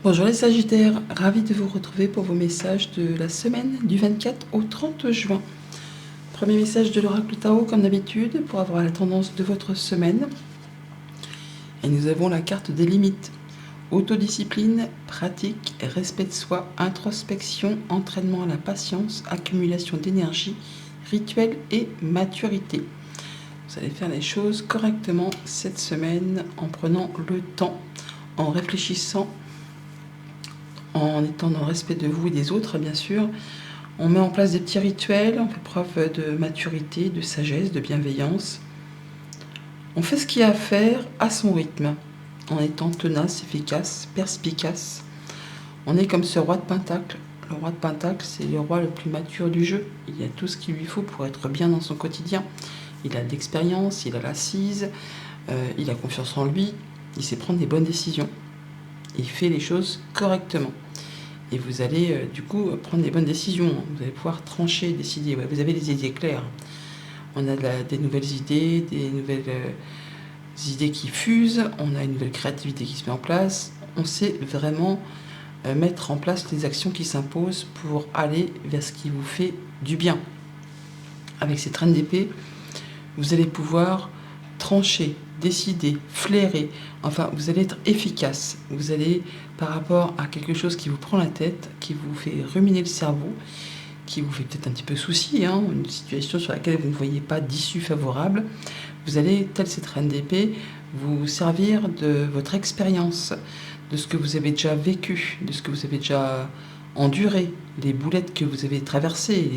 Bonjour les Sagittaires, ravi de vous retrouver pour vos messages de la semaine du 24 au 30 juin. Premier message de l'oracle Tao comme d'habitude pour avoir la tendance de votre semaine. Et nous avons la carte des limites. Autodiscipline, pratique, respect de soi, introspection, entraînement à la patience, accumulation d'énergie, rituel et maturité. Vous allez faire les choses correctement cette semaine en prenant le temps, en réfléchissant, en étant dans le respect de vous et des autres, bien sûr. On met en place des petits rituels, on fait preuve de maturité, de sagesse, de bienveillance. On fait ce qu'il y a à faire à son rythme, en étant tenace, efficace, perspicace. On est comme ce roi de Pentacle. Le roi de Pentacle, c'est le roi le plus mature du jeu. Il y a tout ce qu'il lui faut pour être bien dans son quotidien. Il a de l'expérience, il a l'assise, il a confiance en lui, il sait prendre des bonnes décisions. Il fait les choses correctement. Et vous allez du coup prendre des bonnes décisions. Vous allez pouvoir trancher, décider. Ouais, vous avez les idées claires. On a des nouvelles idées, des nouvelles idées qui fusent. On a une nouvelle créativité qui se met en place. On sait vraiment mettre en place les actions qui s'imposent pour aller vers ce qui vous fait du bien. Avec cette reine d'épée, vous allez pouvoir trancher, décider, flairer, enfin vous allez être efficace. Vous allez, par rapport à quelque chose qui vous prend la tête, qui vous fait ruminer le cerveau, qui vous fait peut-être un petit peu souci, une situation sur laquelle vous ne voyez pas d'issue favorable, vous allez, telle cette reine d'épée, vous servir de votre expérience, de ce que vous avez déjà vécu, de ce que vous avez déjà enduré, les boulettes que vous avez traversées,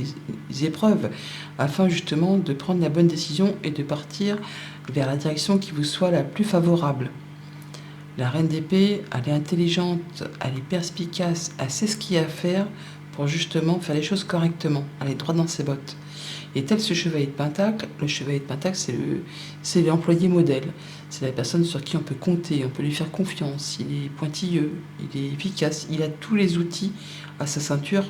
les épreuves, afin justement de prendre la bonne décision et de partir vers la direction qui vous soit la plus favorable. La reine d'épée, elle est intelligente, elle est perspicace, elle sait ce qu'il y a à faire pour justement faire les choses correctement. Elle est droite dans ses bottes. Et tel ce chevalier de Pentacle, le chevalier de Pentacle, c'est l'employé modèle. C'est la personne sur qui on peut compter, on peut lui faire confiance. Il est pointilleux, il est efficace, il a tous les outils à sa ceinture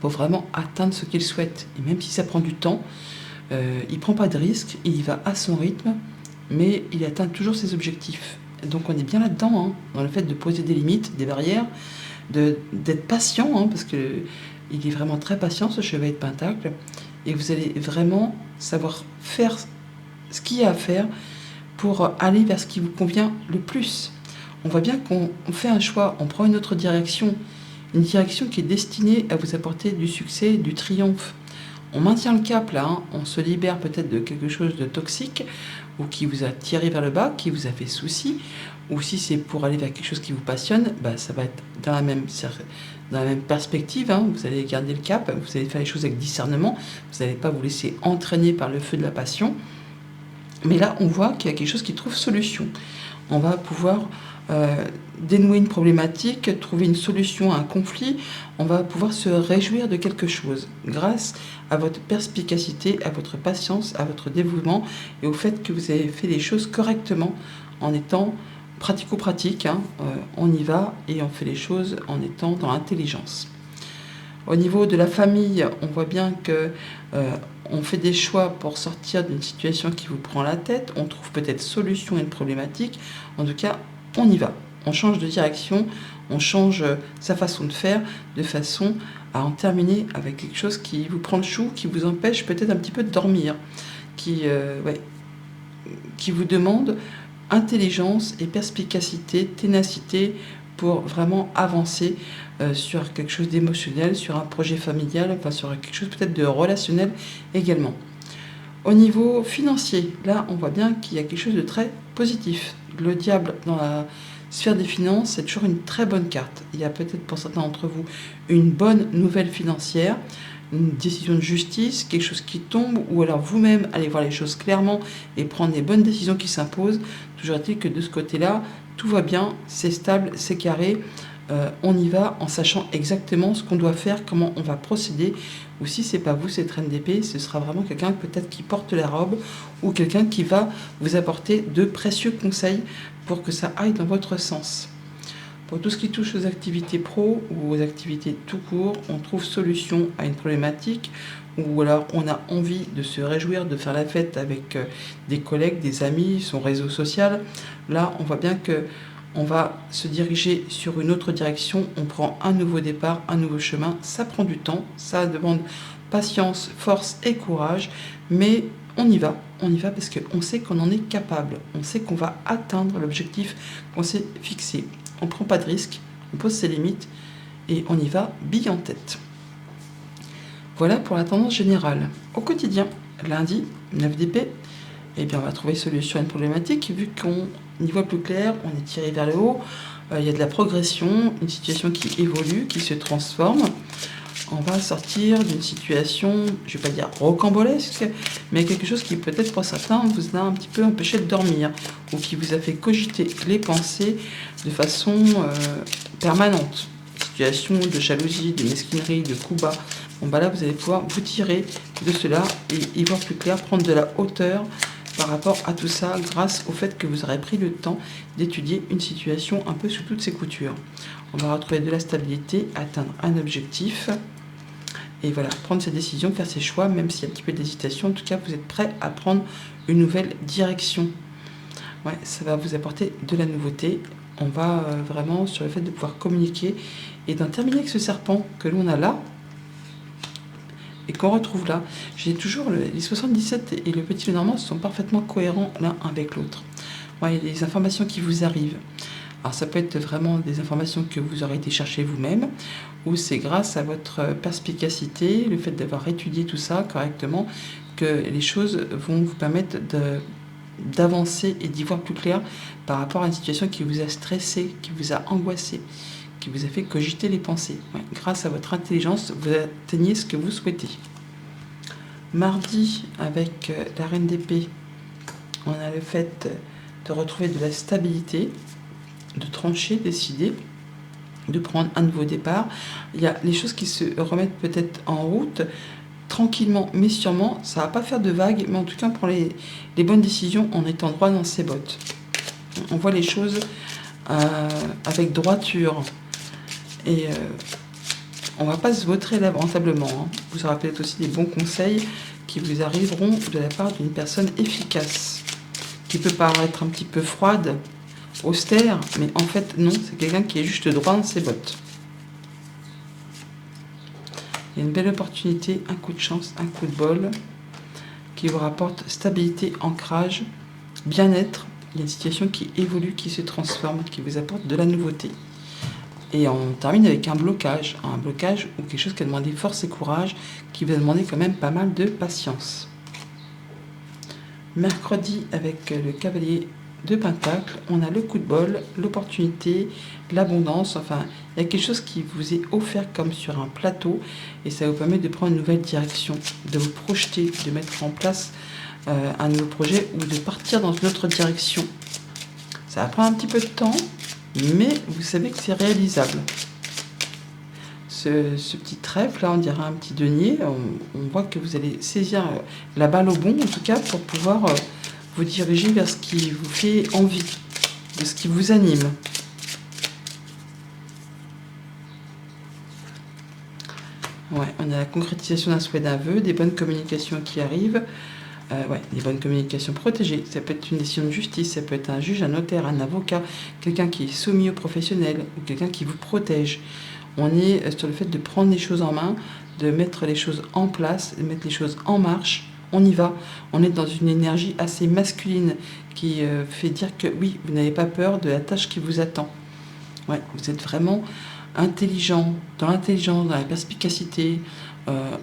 pour vraiment atteindre ce qu'il souhaite. Et même si ça prend du temps, il ne prend pas de risques, il y va à son rythme, mais il atteint toujours ses objectifs. Donc on est bien là-dedans, dans le fait de poser des limites, des barrières, d'être patient, parce qu'il est vraiment très patient, ce chevalier de Pentacle, et vous allez vraiment savoir faire ce qu'il y a à faire pour aller vers ce qui vous convient le plus. On voit bien qu'on fait un choix, on prend une autre direction, une direction qui est destinée à vous apporter du succès, du triomphe. On maintient le cap là, on se libère peut-être de quelque chose de toxique ou qui vous a tiré vers le bas, qui vous a fait souci, ou si c'est pour aller vers quelque chose qui vous passionne, ça va être dans la même perspective, vous allez garder le cap, vous allez faire les choses avec discernement, vous n'allez pas vous laisser entraîner par le feu de la passion. Mais là, on voit qu'il y a quelque chose qui trouve solution. On va pouvoir dénouer une problématique, trouver une solution à un conflit. On va pouvoir se réjouir de quelque chose grâce à votre perspicacité, à votre patience, à votre dévouement et au fait que vous avez fait les choses correctement en étant pratico-pratique. On y va et on fait les choses en étant dans l'intelligence. Au niveau de la famille, on voit bien que on fait des choix pour sortir d'une situation qui vous prend la tête. On trouve peut-être solution à une problématique. En tout cas, on y va. On change de direction, on change sa façon de faire de façon à en terminer avec quelque chose qui vous prend le chou, qui vous empêche peut-être un petit peu de dormir, qui vous demande intelligence et perspicacité, ténacité pour vraiment avancer sur quelque chose d'émotionnel, sur un projet familial, sur quelque chose peut-être de relationnel également. Au niveau financier, là on voit bien qu'il y a quelque chose de très positif. Le diable dans la sphère des finances, c'est toujours une très bonne carte. Il y a peut-être pour certains d'entre vous une bonne nouvelle financière, une décision de justice, quelque chose qui tombe, ou alors vous-même allez voir les choses clairement et prendre les bonnes décisions qui s'imposent. Toujours est-il que de ce côté-là, tout va bien, c'est stable, c'est carré. On y va en sachant exactement ce qu'on doit faire, comment on va procéder. Ou si c'est pas vous, cette reine d'épée, ce sera vraiment quelqu'un peut-être qui porte la robe ou quelqu'un qui va vous apporter de précieux conseils pour que ça aille dans votre sens. Pour tout ce qui touche aux activités pro ou aux activités tout court, on trouve solution à une problématique ou alors on a envie de se réjouir, de faire la fête avec des collègues, des amis, son réseau social. Là, on voit bien que on va se diriger sur une autre direction, on prend un nouveau départ, un nouveau chemin. Ça prend du temps, ça demande patience, force et courage, mais on y va parce qu'on sait qu'on en est capable, on sait qu'on va atteindre l'objectif qu'on s'est fixé. On ne prend pas de risques, on pose ses limites et on y va bille en tête. Voilà pour la tendance générale. Au quotidien, lundi, 9 d'épée, eh bien on va trouver solution à une problématique. Vu qu'on y voit plus clair, on est tiré vers le haut, il y a de la progression, une situation qui évolue, qui se transforme. On va sortir d'une situation, je ne vais pas dire rocambolesque, mais quelque chose qui peut-être pour certains vous a un petit peu empêché de dormir ou qui vous a fait cogiter les pensées de façon permanente. Situation de jalousie, de mesquinerie, de coups bas. Bon bah là vous allez pouvoir vous tirer de cela et y voir plus clair, prendre de la hauteur par rapport à tout ça grâce au fait que vous aurez pris le temps d'étudier une situation un peu sous toutes ses coutures. On va retrouver de la stabilité, atteindre un objectif et voilà, prendre ses décisions, faire ses choix, même s'il y a un petit peu d'hésitation. En tout cas, vous êtes prêt à prendre une nouvelle direction. Ouais, ça va vous apporter de la nouveauté. On va vraiment sur le fait de pouvoir communiquer et d'en terminer avec ce serpent que l'on a là et qu'on retrouve là. J'ai toujours les 77 et le petit Lenormand sont parfaitement cohérents l'un avec l'autre. Ouais, il y a des informations qui vous arrivent. Alors ça peut être vraiment des informations que vous aurez été chercher vous-même, ou c'est grâce à votre perspicacité, le fait d'avoir étudié tout ça correctement, que les choses vont vous permettre d'avancer et d'y voir plus clair par rapport à une situation qui vous a stressé, qui vous a angoissé, qui vous a fait cogiter les pensées. Ouais, grâce à votre intelligence, vous atteignez ce que vous souhaitez. Mardi, avec la reine d'épée, on a le fait de retrouver de la stabilité, de trancher, décider, de prendre un nouveau départ. Il y a les choses qui se remettent peut-être en route, tranquillement mais sûrement. Ça ne va pas faire de vagues, mais en tout cas, on prend les bonnes décisions en étant droit dans ses bottes. On voit les choses avec droiture. Et on ne va pas se vautrer lamentablement. Hein. Vous aurez peut-être aussi des bons conseils qui vous arriveront de la part d'une personne efficace, qui peut paraître un petit peu froide, austère, mais en fait non, c'est quelqu'un qui est juste droit dans ses bottes. Il y a une belle opportunité, un coup de chance, un coup de bol qui vous rapporte stabilité, ancrage, bien-être. Il y a une situation qui évolue, qui se transforme, qui vous apporte de la nouveauté. Et on termine avec un blocage ou quelque chose qui a demandé force et courage, qui va demander quand même pas mal de patience. Mercredi, avec le cavalier de Pentacle, on a le coup de bol, l'opportunité, l'abondance, enfin, il y a quelque chose qui vous est offert comme sur un plateau et ça vous permet de prendre une nouvelle direction, de vous projeter, de mettre en place un nouveau projet ou de partir dans une autre direction. Ça va prendre un petit peu de temps, mais vous savez que c'est réalisable. Ce petit trèfle, là, on dirait un petit denier, on voit que vous allez saisir la balle au bon, en tout cas, pour pouvoir vous diriger vers ce qui vous fait envie, de ce qui vous anime. Ouais, on a la concrétisation d'un souhait, d'un vœu, des bonnes communications qui arrivent. Des bonnes communications protégées. Ça peut être une décision de justice, ça peut être un juge, un notaire, un avocat, quelqu'un qui est soumis au professionnel ou quelqu'un qui vous protège. On est sur le fait de prendre les choses en main, de mettre les choses en place, de mettre les choses en marche. On y va. On est dans une énergie assez masculine qui fait dire que oui, vous n'avez pas peur de la tâche qui vous attend. Ouais, vous êtes vraiment intelligent, dans l'intelligence, dans la perspicacité.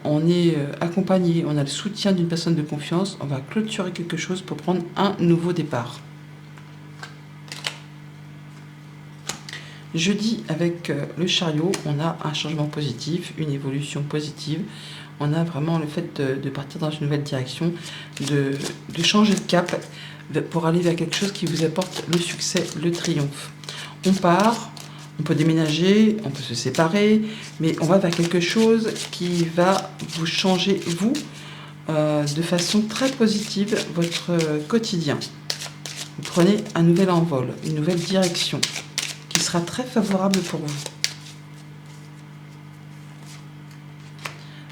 On est accompagné, on a le soutien d'une personne de confiance. On va clôturer quelque chose pour prendre un nouveau départ. Jeudi, avec le chariot, on a un changement positif, une évolution positive. On a vraiment le fait de partir dans une nouvelle direction, de changer de cap pour aller vers quelque chose qui vous apporte le succès, le triomphe. On part, on peut déménager, on peut se séparer, mais on va vers quelque chose qui va vous changer, vous, de façon très positive, votre quotidien. Vous prenez un nouvel envol, une nouvelle direction qui sera très favorable pour vous.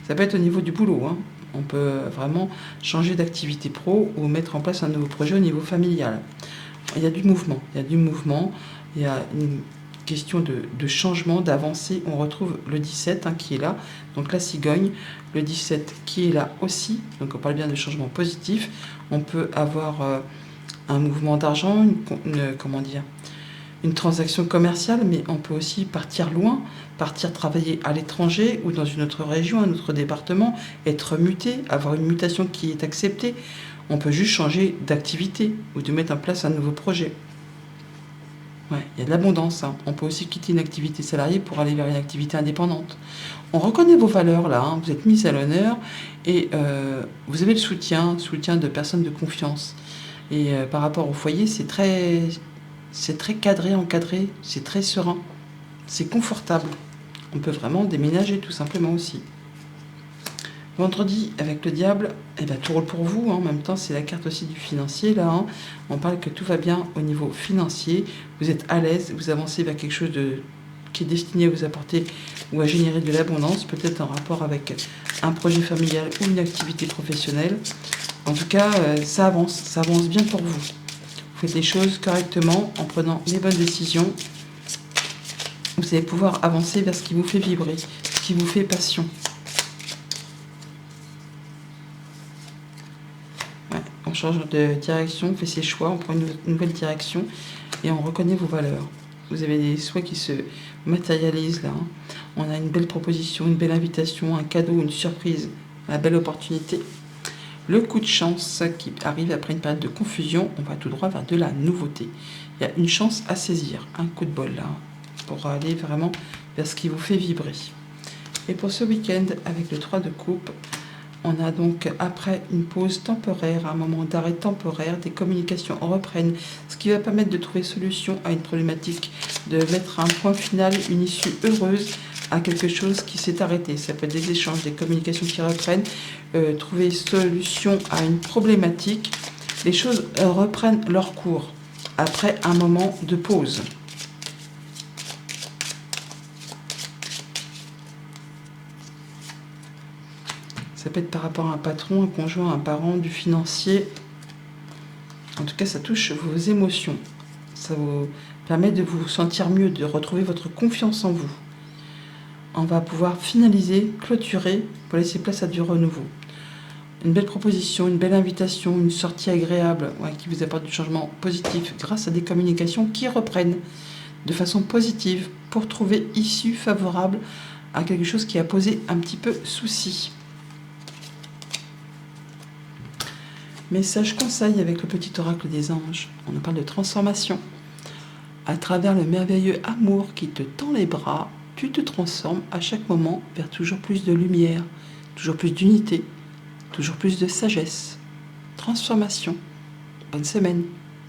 Ça peut être au niveau du boulot, hein. On peut vraiment changer d'activité pro ou mettre en place un nouveau projet au niveau familial. Il y a du mouvement, Il y a une question de changement, d'avancée. On retrouve le 17 qui est là, donc la cigogne. Le 17 qui est là aussi, donc on parle bien de changement positif. On peut avoir un mouvement d'argent, une transaction commerciale, mais on peut aussi partir loin, partir travailler à l'étranger ou dans une autre région, un autre département, être muté, avoir une mutation qui est acceptée. On peut juste changer d'activité ou de mettre en place un nouveau projet. Ouais, il y a de l'abondance. On peut aussi quitter une activité salariée pour aller vers une activité indépendante. On reconnaît vos valeurs là, vous êtes mis à l'honneur et vous avez le soutien de personnes de confiance. Et par rapport au foyer, c'est très cadré, encadré, c'est très serein, c'est confortable. On peut vraiment déménager tout simplement aussi. Vendredi, avec le diable, tout roule pour vous. En même temps, c'est la carte aussi du financier. Là, on parle que tout va bien au niveau financier. Vous êtes à l'aise, vous avancez vers quelque chose qui est destiné à vous apporter ou à générer de l'abondance, peut-être en rapport avec un projet familial ou une activité professionnelle. En tout cas, ça avance bien pour vous. Vous faites les choses correctement en prenant les bonnes décisions. Vous allez pouvoir avancer vers ce qui vous fait vibrer, ce qui vous fait passion. On change de direction, on fait ses choix, on prend une nouvelle direction et on reconnaît vos valeurs. Vous avez des souhaits qui se matérialisent là. On a une belle proposition, une belle invitation, un cadeau, une surprise, une belle opportunité. Le coup de chance qui arrive après une période de confusion, on va tout droit vers de la nouveauté. Il y a une chance à saisir, un coup de bol là, pour aller vraiment vers ce qui vous fait vibrer. Et pour ce week-end, avec le 3 de coupe, on a donc, après une pause temporaire, un moment d'arrêt temporaire, des communications reprennent, ce qui va permettre de trouver solution à une problématique, de mettre un point final, une issue heureuse à quelque chose qui s'est arrêté. Ça peut être des échanges, des communications qui reprennent, trouver solution à une problématique. Les choses reprennent leur cours après un moment de pause. Ça peut être par rapport à un patron, un conjoint, un parent, du financier. En tout cas, ça touche vos émotions. Ça vous permet de vous sentir mieux, de retrouver votre confiance en vous. On va pouvoir finaliser, clôturer pour laisser place à du renouveau. Une belle proposition, une belle invitation, une sortie agréable qui vous apporte du changement positif grâce à des communications qui reprennent de façon positive pour trouver issue favorable à quelque chose qui a posé un petit peu souci. Message conseil avec le petit oracle des anges. On nous parle de transformation. À travers le merveilleux amour qui te tend les bras, tu te transformes à chaque moment vers toujours plus de lumière, toujours plus d'unité, toujours plus de sagesse. Transformation. Bonne semaine.